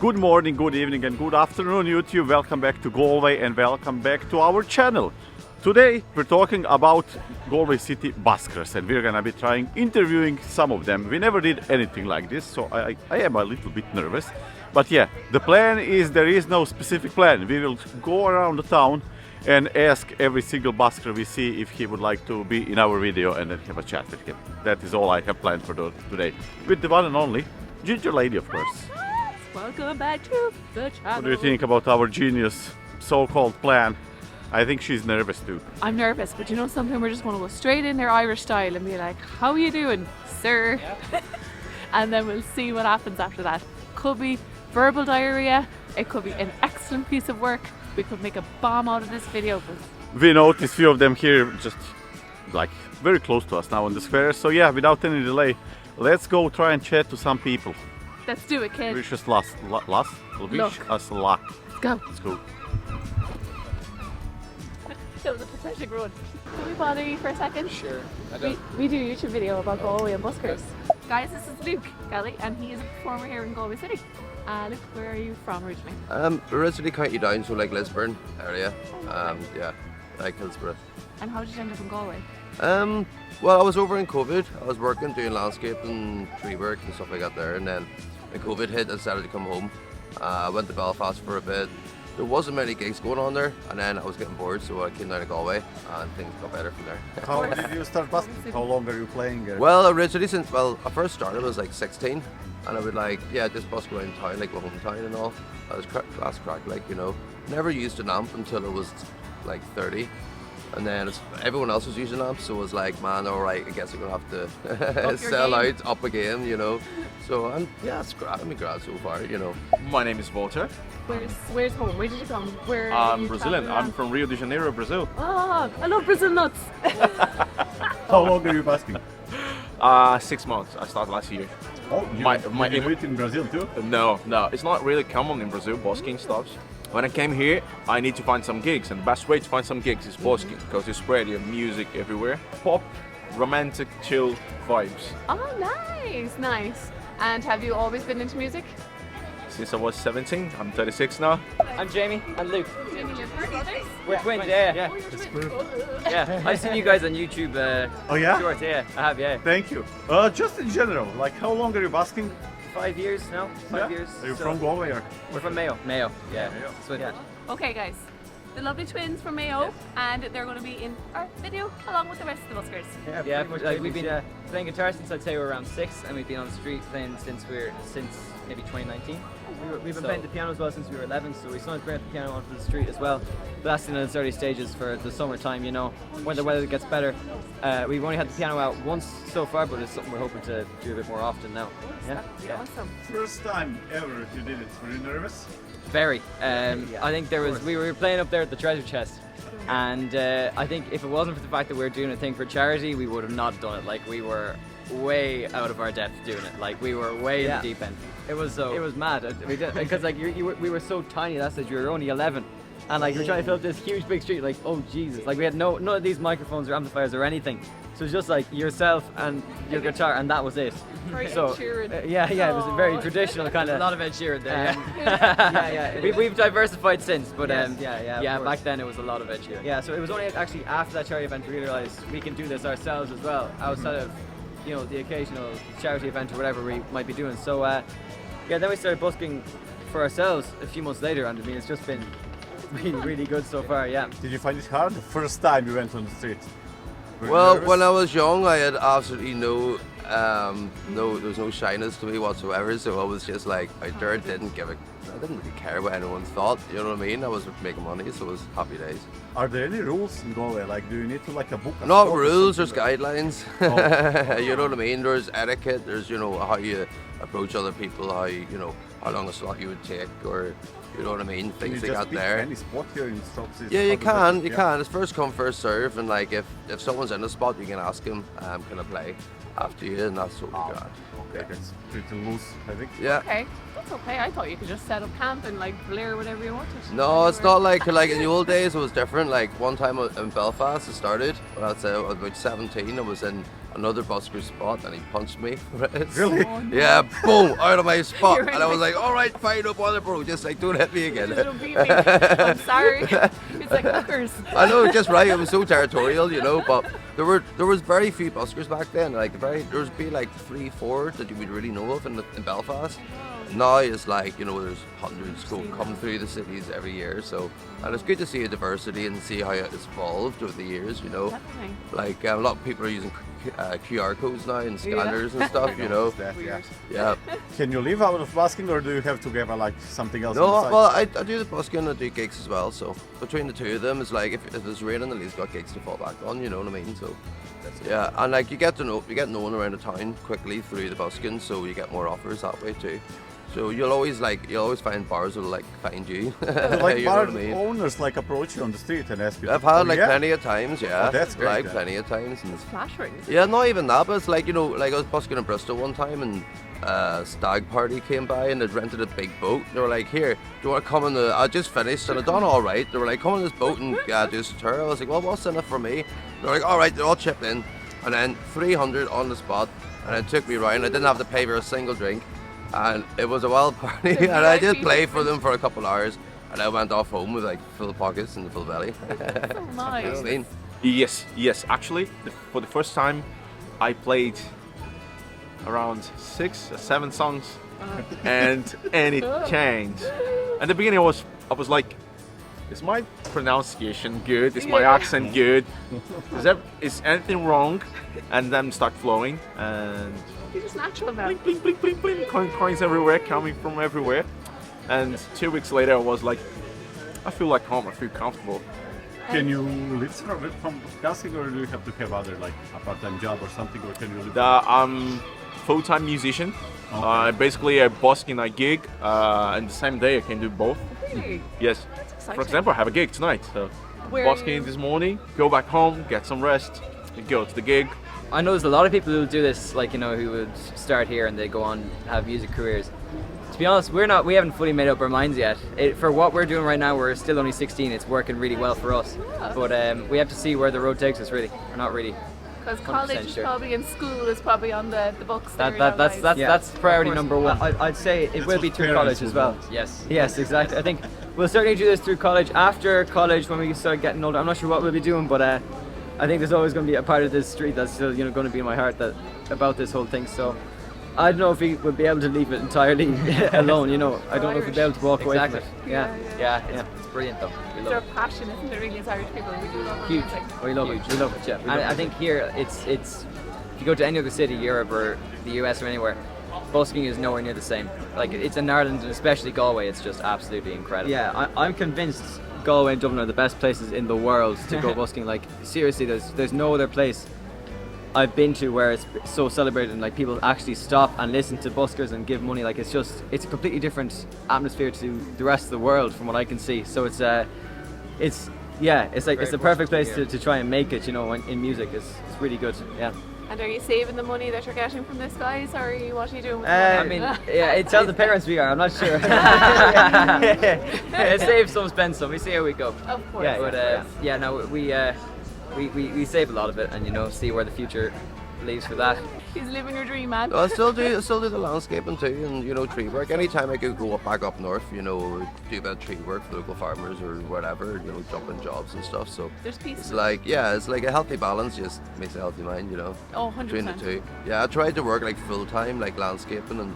Good morning, good evening and good afternoon YouTube. Welcome back to Galway and welcome back to our channel. Today we're talking about Galway City buskers and we're gonna be trying interviewing some of them. We never did anything like this, so I am a little bit nervous. But yeah, the plan is there is no specific plan. We will go around the town and ask every single busker we see if he would like to be in our video and then have a chat with him. That is all I have planned for today. With the one and only Ginger Lady, of course. Welcome back to the channel. What do you think about our genius so-called plan? I think she's nervous too. I'm nervous, but you know something? We're just going to go straight in their Irish style and be like, how are you doing, sir? Yeah. And then we'll see what happens after that. Could be verbal diarrhea. It could be an excellent piece of work. We could make a bomb out of this video. We noticed few of them here just like very close to us now in the square. So yeah, without any delay, let's go try and chat to some people. Let's do it, kid. Wish us luck. Wish us luck. Let's go. Let's go. That was a pathetic run. Can we bother you for a second? Sure. We do a YouTube video about Galway and buskers. Guys, this is Luke Kelly and he is a performer here in Galway City. Luke, where are you from originally? Originally County Down, so like Lisburn area. Yeah, like Hillsborough. And how did you end up in Galway? Well, I was over in COVID. I was working, doing landscape and tree work and stuff like that there. And then when COVID hit, I decided to come home. I went to Belfast for a bit. There wasn't many gigs going on there, and then I was getting bored, so I came down to Galway, and things got better from there. How did you start busking? How long are you playing? Well, originally I first started, I was like 16, and I would like, just busk around town, like my hometown and all. I was class crack, like, you know. Never used an amp until I was like 30. And then everyone else was using amps, so it was like, man, alright, I guess I'm gonna have to sell out, up again, you know. So, and yeah, it's great. I'm glad so far, you know. My name is Valter. Where's home? Where did you come? Where I'm Brazilian. I'm from Rio de Janeiro, Brazil. Oh, I love Brazil nuts. How long are you busking? 6 months. I started last year. Oh, you do it in Brazil too? No, it's not really common in Brazil, busking stops. When I came here, I need to find some gigs, and the best way to find some gigs is busking, because you spread your music everywhere. Pop, romantic, chill vibes. Oh, nice. And have you always been into music? Since I was 17, I'm 36 now. I'm Jamie and Luke. Jamie, you're brothers? We're twins, yeah. Yeah, I've seen you guys on YouTube. Oh yeah? Shorts, yeah, I have, yeah. Thank you. Just in general, like how long are you busking? 5 years now, 5 years. Are you from Galway or? We're from Mayo. Mayo, yeah. Mayo. Okay guys, the lovely twins from Mayo, and they're going to be in our video along with the rest of the buskers. Yeah, like we've been playing guitar since I'd say we were around 6, and we've been on the street playing since maybe 2019. We've been playing the piano as well since we were 11, so we started bringing the piano onto the street as well. But that's in its early stages for the summertime, you know, when the weather gets better. We've only had the piano out once so far, but it's something we're hoping to do a bit more often now. Yeah. Awesome. First time ever you did it, were you nervous? Very. I think we were playing up there at the treasure chest, and I think if it wasn't for the fact that we were doing a thing for charity, we would have not done it. Like, we were way out of our depth doing it. Like, we were way in the deep end. It was mad. Because like we were so tiny that stage. We were only 11, and like we were trying to fill up this huge big street. Like, oh Jesus! Like, we had none of these microphones or amplifiers or anything. So it was just like yourself and your guitar, and that was it. Very so Ed Sheeran. yeah, it was a very traditional kind of. A lot of Ed Sheeran there. We've diversified since, but yeah, back then it was a lot of Ed Sheeran. Yeah, so it was only actually after that charity event we realised we can do this ourselves as well, outside of, you know, the occasional charity event or whatever we might be doing. So then we started busking for ourselves a few months later, and I mean it's just been really good so far. Yeah. Did you find it hard the first time you went on the street? Well, when I was young, I had absolutely there was no shyness to me whatsoever. So I was just like out there, I didn't really care what anyone thought. You know what I mean? I was making money, so it was happy days. Are there any rules in Galway? Like, do you need to like a book? Not rules, there's guidelines. Oh. You know what I mean? There's etiquette. There's, you know, how you approach other people, how long a slot you would take, or you know what I mean, things like that there. Any spot here in Stops? Yeah, you can. It's first come, first serve, and like if someone's in a spot, you can ask them, can I play after you, and that's what we got. Okay, that's pretty loose, I think. Yeah. Okay, that's okay. I thought you could just set up camp and like blare whatever you wanted. No, it's not like in the old days it was different. Like one time in Belfast, I started when I was about 17. I was in another busker spot, and he punched me for it. Really? Oh, no. Yeah, boom, out of my spot. You're in And I was the- like, all right, fine, no bother, bro. Just like, don't hit me again. Don't beat me. I'm sorry. It's like hookers. I know, just right. It was so territorial, you know. But there was very few buskers back then. Like there was be like 3, 4 that you would really know of in Belfast. Now it's like, you know, there's hundreds come through the cities every year. So, and it's good to see a diversity and see how it's evolved over the years. You know, Definitely. like a lot of people are using QR codes now and scanners and stuff. You know, That, yeah. yeah. Can you live out of busking, or do you have to give like something else? No, on the side? well, I do the busking and I do gigs as well. So between the two of them, it's like if it's raining, at least got gigs to fall back on. You know what I mean? So yeah, and like you get known around the town quickly through the busking, so you get more offers that way too. So you'll always find bars that'll like find you. Like You know bar what I mean? owners like approach you on the street and ask you. I've had Oh, like yeah? plenty of times, yeah. Oh, that's great, Like yeah. plenty of times. And Flash rings. yeah, not even that, but it's like, you know, like I was busking in Bristol one time and a stag party came by and they'd rented a big boat. They were like, here, do you want to come in the, I just finished and I done all right. They were like, come on this boat and just tour. I was like, well, what's in it for me? They're like, all right, they're all chipped in. And then 300 on the spot and it took me round. I didn't have to pay for a single drink. And it was a wild party and I did play for them for a couple of hours. And I went off home with like full pockets and full belly. So You know nice. what I mean? Yes. Actually, for the first time, I played around 6 or 7 songs, and it changed. At the beginning, I was like, is my pronunciation good? Is my Yeah. accent good? Is anything wrong? And then start flowing, and You're just natural now. bling, bling, bling, bling, bling, coins everywhere, coming from everywhere. And 2 weeks later, I was like, I feel like home. I feel comfortable. Can you live from busking, or do you have to have other like a part-time job or something, or can you live? I'm full-time musician. Basically, I busk in a gig, and the same day I can do both. Really? Yes. That's exciting. For example, I have a gig tonight. So Where are busking you? this morning, go back home, get some rest, and go to the gig. I know there's a lot of people who do this, like, you know, who would start here and they go on have music careers. To be honest, we haven't fully made up our minds yet. For what we're doing right now, we're still only 16. It's working really well for us, but we have to see where the road takes us. Really, we're not really. Because college is sure. probably in school is probably on the books. That's priority Of course. number one. I'd say it will be what through parents college as would well. want. Yes, exactly. I think we'll certainly do this through college. After college, when we start getting older, I'm not sure what we'll be doing, but I think there's always going to be a part of this street that's still, you know, going to be in my heart about this whole thing. So I don't know if we would be able to leave it entirely alone. You know, I don't know if we'd be able to walk away from it. Yeah. It's brilliant though. We It's love our it. passion, isn't it? Really, as Irish people, we do love our Huge. music. We love it. We love it. Yeah. And I think here it's if you go to any other city, Europe or the US or anywhere, busking is nowhere near the same. Like it's in Ireland and especially Galway, it's just absolutely incredible. Yeah, I'm convinced Galway and Dublin are the best places in the world to go busking. Like seriously, there's no other place I've been to where it's so celebrated and like people actually stop and listen to buskers and give money. Like it's a completely different atmosphere to the rest of the world from what I can see. So it's the perfect place to try and make it. You know, in music, it's really good. Yeah. And are you saving the money that you're getting from this, guys, or what are you doing with the I money? mean, Yeah, tell the parents we are. I'm not sure. save some, spend some. We see how we go. Of course. Yeah, but no, we save a lot of it, and you know, see where the future leaves for that. He's living your dream, man. I still do the landscaping too, and you know, tree work. Anytime I could go back up north, you know, do a bit of tree work for local farmers or whatever, you know, jump in jobs and stuff. So There's peace. it's like a healthy balance. Just makes a healthy mind, you know. Oh, Between the 100%. two. Yeah, I tried to work like full time, like landscaping, and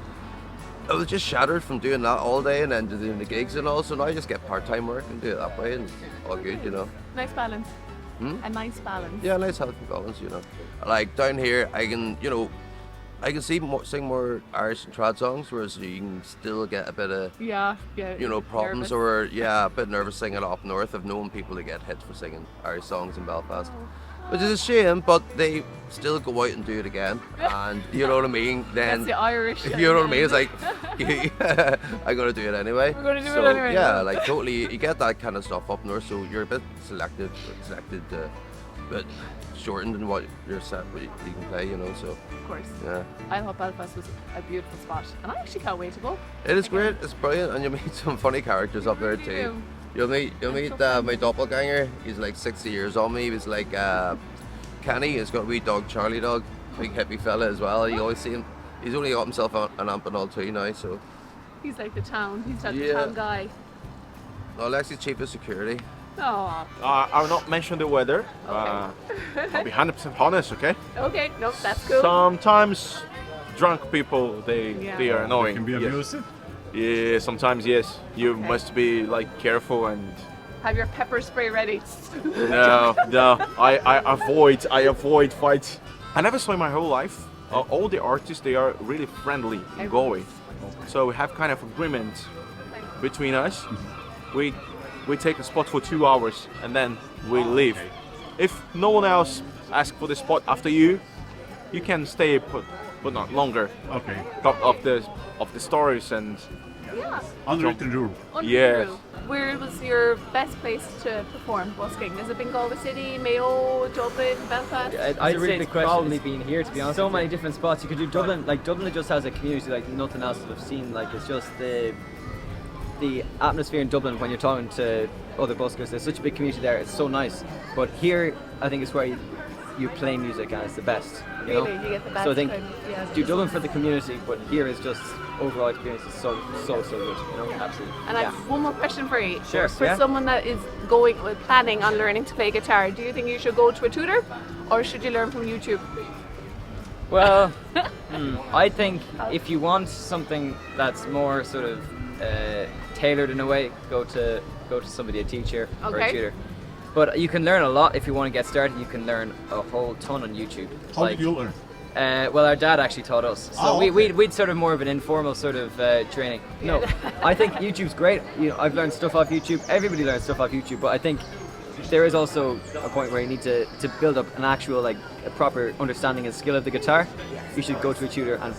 I was just shattered from doing that all day and then doing the gigs and all. So now I just get part time work and do it that way, and all good, you know. Nice balance. A nice balance. Yeah, nice healthy balance, you know. Like down here, I can sing more Irish and trad songs, whereas you can still get a bit of, Yeah. you know, problems nervous. or a bit nervous singing up north. I've known people to get hit for singing Irish songs in Belfast, which is a shame, but they still go out and do it again, and you know what I mean. Then That's the Irish. you know what I mean. It's like I'm gonna do it anyway. We're gonna do it So, anyway. Yeah, like totally. You get that kind of stuff up north, so you're a bit selected, but shortened in what you're set, what you can play. You know, so Of course. yeah. I thought Belfast was a beautiful spot, and I actually can't wait to go. It is great. It's brilliant, and you meet some funny characters up there You too. do. You'll meet so fun. my doppelganger. He's like 60 years on me. He was like Kenny. He's got a wee dog, Charlie dog, big hippie fella as well. You always see him. He's only got himself an amp and all too now, so. He's like the town. He's like the Yeah. town guy. No, Lexi's cheap as security. Oh. I will not mention the weather. I'll be 100% honest, okay? Okay. Nope. That's cool. Sometimes drunk people they are annoying. Can be Yes. abusive. Yeah, sometimes yes. You Okay. must be like careful and Have your pepper spray ready. no. I avoid fights. I never saw in my whole life. All the artists they are really friendly in Galway. So we have kind of agreement between us. We take a spot for 2 hours and then we leave. If no one else asks for the spot after you, you can stay but not longer. Okay. Of the stories and Yeah. Unwritten rule. Yes. Unreal. Where was your best place to perform busking? Has it been Galway City, Mayo, Dublin, Belfast? I'd a really say good it's question. probably been here, to be honest. So with many you. different spots you could do. Dublin, like Dublin, just has a community like nothing else I've seen. Like it's just the atmosphere in Dublin when you're talking to other buskers. There's such a big community there. It's so nice. But here, I think it's where you play music and it's the best. You know? Really, you get the best So I think kind of, yeah. do Dublin for the community, but here is just overall experience is so good. You know, absolutely. And I have one more question for you. Sure, For yeah. someone that is planning on learning to play guitar, do you think you should go to a tutor or should you learn from YouTube? Well, I think if you want something that's more sort of tailored in a way, go to somebody, a teacher or a Okay. tutor. But you can learn a lot if you want to get started. You can learn a whole ton on YouTube. How did you learn? Well, our dad actually taught us, so Oh, okay. we'd sort of more of an informal sort of training. No, I think YouTube's great. You know, I've learned stuff off YouTube. Everybody learns stuff off YouTube, but I think there is also a point where you need to build up an actual like a proper understanding and skill of the guitar. You should go to a tutor and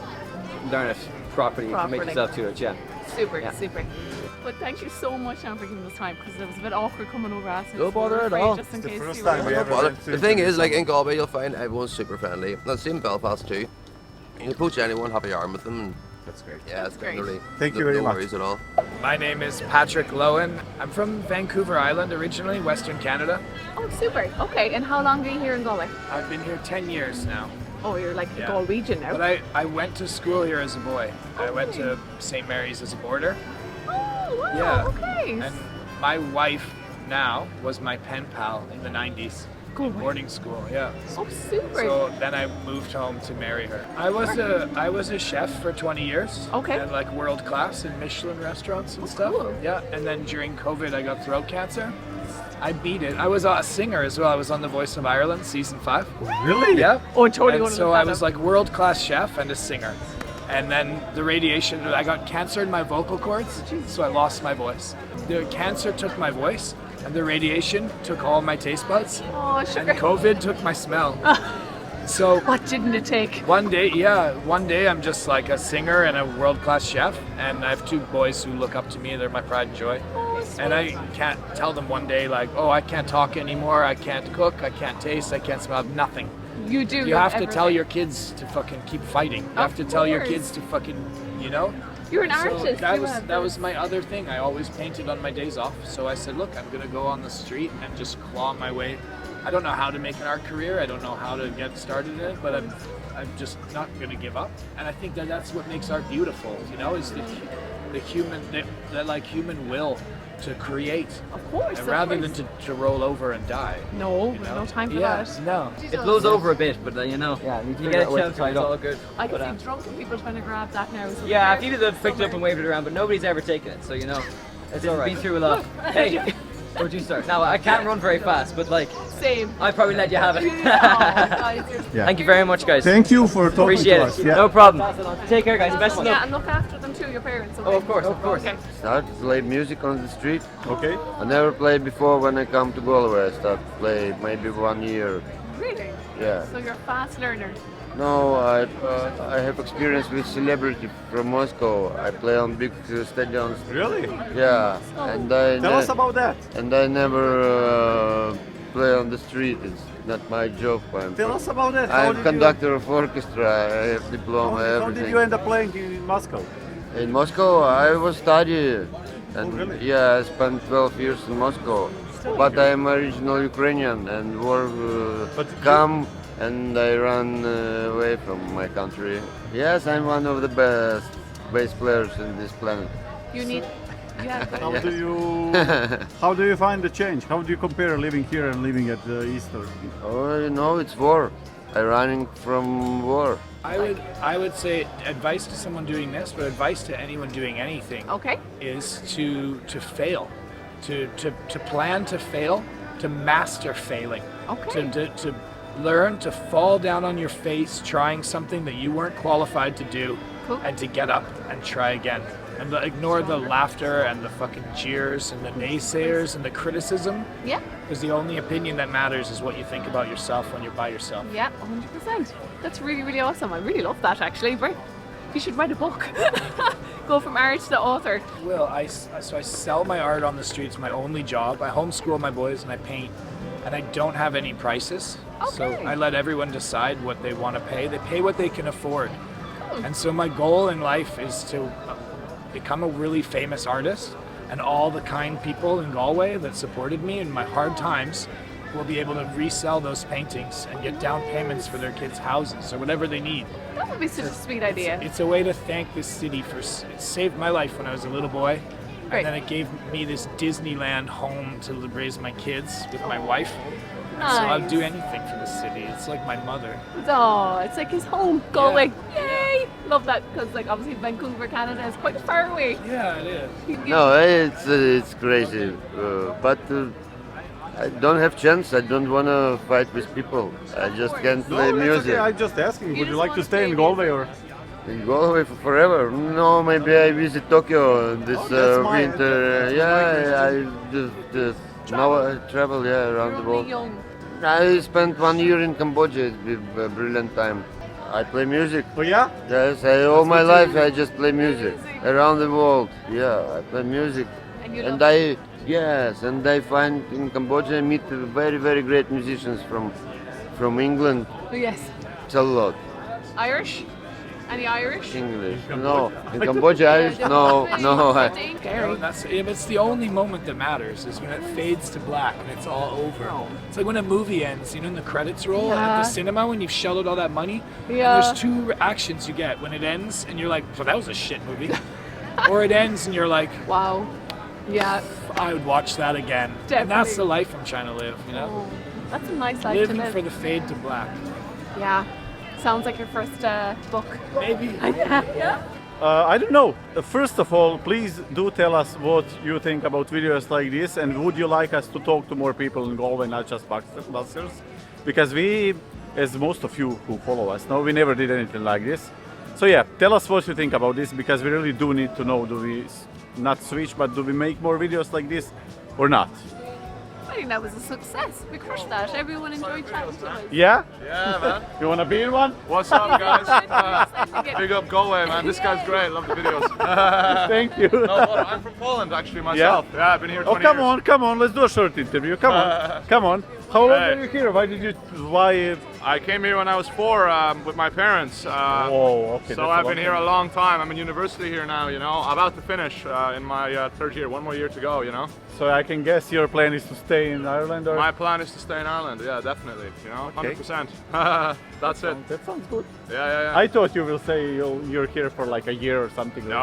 learn it properly. Make Properly. yourself to it. Yeah. Super, Yeah. super. But thank you so much now for giving us time because it was a bit awkward coming over asking. No us, so we bother were at afraid all. Just in It's the case first you time were- we ever Well, went to the thing is, like interview in Galway, you'll find everyone's super friendly. That's same in Belfast too. You can approach anyone, have a yarn with them, and That's great. yeah, it's great. definitely Thank you very no much. worries at all. My name is Patrick Lowen. I'm from Vancouver Island originally, Western Canada. Oh, super. Okay, and how long are you here in Galway? I've been here 10 years now. Oh, you're like the Yeah. Galwegian now. But I went to school here as a boy. I went to St. Mary's as a boarder. Oh, wow. Yeah. Okay. And my wife now was my pen pal in the 90s. Go in away. boarding school, yeah. Oh, super. So then I moved home to marry her. I was a chef for 20 years. Okay. And like world class in Michelin restaurants and stuff. cool. Yeah. And then during COVID, I got throat cancer. I beat it. I was a singer as well. I was on The Voice of Ireland, season 5. Really? Yeah. Oh, I totally And wanna so look I that was up. like world class chef and a singer. And then the radiation, I got cancer in my vocal cords, so I lost my voice. The cancer took my voice, and the radiation took all my taste buds, Oh, and sugar. COVID took my smell. So What didn't it take? one day I'm just like a singer and a world-class chef, and I have 2 boys who look up to me. They're my pride and joy. And I can't tell them one day like, oh, I can't talk anymore, I can't cook, I can't taste, I can't smell, nothing. You do. You have to tell everything. your kids to fucking keep fighting. You Of have to tell your course. kids to fucking, you know? You're an So artist. that you was have that this. was my other thing. I always painted on my days off. So I said, look, I'm gonna go on the street and just claw my way. I don't know how to make an art career. I don't know how to get started in it, but I'm just not gonna give up. And I think that that's what makes art beautiful. You know, is the human the like human will to create, Of course. and of rather course. than to roll over and die. No, you know? no time for yeah, that. no. It blows over a bit, but you know, Yeah, you get a shelter, it's all good. I can But, see drunken people trying to grab that now. So yeah, be people have picked it up careful. and waved it around, but nobody's ever taken it, so you know, it's all right. Been through a lot. Hey, where'd you start? Now I can't run very fast, but like Same. I'll probably let you have it. Oh, guys, you're- Yeah. Thank you very much, guys. Thank you for talking Appreciate to it. us. Yeah. No problem. Take care, guys. Best of Yeah, luck. and look after them too, your parents. Okay? Oh, of course, of course. Okay. Start to play music on the street. Okay. I never played before. When I come to Galway, I start to play maybe 1 year. Really? Yeah. So you're a fast learner. No, I have experience with celebrity from Moscow. I play on big stadiums. Really? Yeah, and I Tell us about that. never play on the street. It's not my job. Tell us about that. I'm conductor of orchestra. I have diploma. How did Everything. you end up playing in Moscow? In Moscow, I was studying, and really? yeah, I spent 12 years in Moscow. But I am original Ukrainian, and war But come and I run away from my country. Yes, I'm one of the best bass players in this planet. You need. Yeah. but- How do you find the change? How do you compare living here and living at Easter? Oh, you know, it's war. I'm running from war. I would say advice to someone doing this, but advice to anyone doing anything Okay. is to fail, to plan to fail, to master failing, Okay. to learn to fall down on your face trying something that you weren't qualified to do, Cool. and to get up and try again. And ignore the laughter and the fucking jeers and the naysayers and the criticism, Yeah. because the only opinion that matters is what you think about yourself when you're by yourself. Yeah. 100%. That's really, really awesome. I really love that actually. Right. You should write a book. Go from artist to author. Well, I sell my art on the streets, my only job. I homeschool my boys and I paint, and I don't have any prices. So Okay. I let everyone decide what they want to pay. They pay what they can afford. And so my goal in life is to become a really famous artist, and all the kind people in Galway that supported me in my hard times will be able to resell those paintings and get down payments for their kids' houses or whatever they need. That would be such a sweet idea. It's a way to thank this city for it saved my life when I was a little boy, Right. and then it gave me this Disneyland home to raise my kids with my wife. And so I'll do anything for the city. It's like my mother. Oh, it's like his home, Galway. Yay! Love that because, like, obviously Vancouver, Canada is quite far away. Yeah, it is. No, it's crazy, but I don't have chance. I don't want to fight with people. I just can't play music. I'm just asking. Would you just like to wanna stay in play Galway or? In Galway for forever. No, maybe I visit Tokyo this that's my- winter. Yeah, I just now I travel around the You're only world. young. I spent 1 year in Cambodia. It's been a brilliant time. I play music. Oh yeah? Yes, all my life I just play music around the world. Yeah, I play music, And you and love and I find in Cambodia I meet very very great musicians from England. Oh, yes. It's a lot. Irish? Any Irish? English. No, in Cambodia Irish. No. Yeah, it's the only moment that matters is when it fades to black and it's all over. It's like when a movie ends, you know, in the credits roll at the cinema when you've shelled out all that money. And Yeah. there's two reactions you get when it ends, and you're like, "Well, that was a shit movie," or it ends and you're like, Wow. Yeah. "I would watch that again." And that's the life I'm trying to live, you know, Oh, that's a nice life to living live. for the fade to black. Yeah. Sounds like your first book. Maybe. Yeah. I don't know. First of all, please do tell us what you think about videos like this, and would you like us to talk to more people in Galway, not just buskers? Because we, as most of you who follow us know, we never did anything like this. So yeah, tell us what you think about this, because we really do need to know, do we not switch, but do we make more videos like this or not? I think that was a success. We crushed that. Everyone enjoyed chatting to us. Yeah? Yeah, man. You wanna be in one? What's up, guys? Big Big up Galway, man. This guy's great. Love the videos. Thank you. No, Bono, I'm from Poland, actually, myself. Yeah, I've been here 20 Oh, years. come on, let's do a short interview. Come on, come on. How long Hey. are you here? Why? I came here when I was 4 with my parents. Oh, okay. So I've been here a long time. I'm in university here now, you know. About to finish in my 3rd year. 1 more year to go, you know. So I can guess your plan is to stay in Ireland, or? My plan is to stay in Ireland, yeah, definitely, you know, Okay. 100%. That's it. That sounds good. Yeah. I thought you will say you're here for like a year or something. No.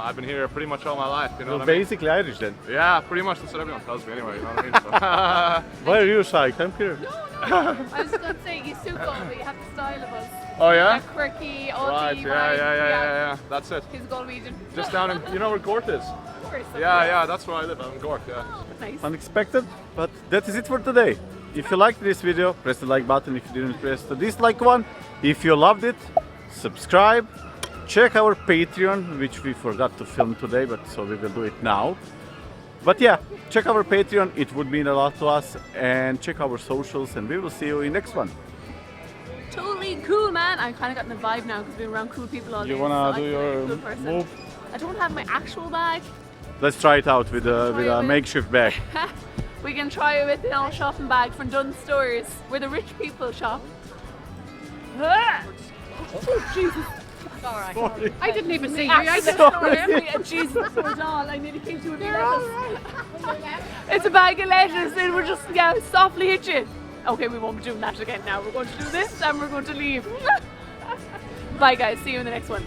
I've been here pretty much all my life, you know You're what I mean? basically Irish then. Yeah, pretty much that's what everyone tells me anyway, you know what I mean? So. Why are you shy? Come here. I was just going to say, you suit Galway, you have the style of us. Oh yeah? That quirky, Aussie Right, vibe. yeah, that's it. He's Galwegian. Just down in, you know where Gort is? Of course. Yeah, that's where I live, I'm in Gort, yeah. Nice. Unexpected, but that is it for today. If you liked this video, press the like button. If you didn't, press the dislike one. If you loved it, subscribe. Check our Patreon, which we forgot to film today, but so we will do it now. But yeah, check our Patreon, it would mean a lot to us. And check our socials, and we will see you in next one. Totally cool, man. I'm kind of getting the vibe now because we've been around cool people all day. You wanna so do I feel like a your cool person. move? I don't have my actual bag. Let's try it out with Try it a with- makeshift bag. We can try it with our shopping bag from Dunn Stores, where the rich people shop. Ah! Oh, Jesus. Sorry. I didn't even see you. I just saw every Jesus for all. I nearly came to a lettuce. It's a bag of lettuce. It would just softly hit you. Okay, we won't be doing that again now. We're going to do this and we're going to leave. Bye guys, see you in the next one.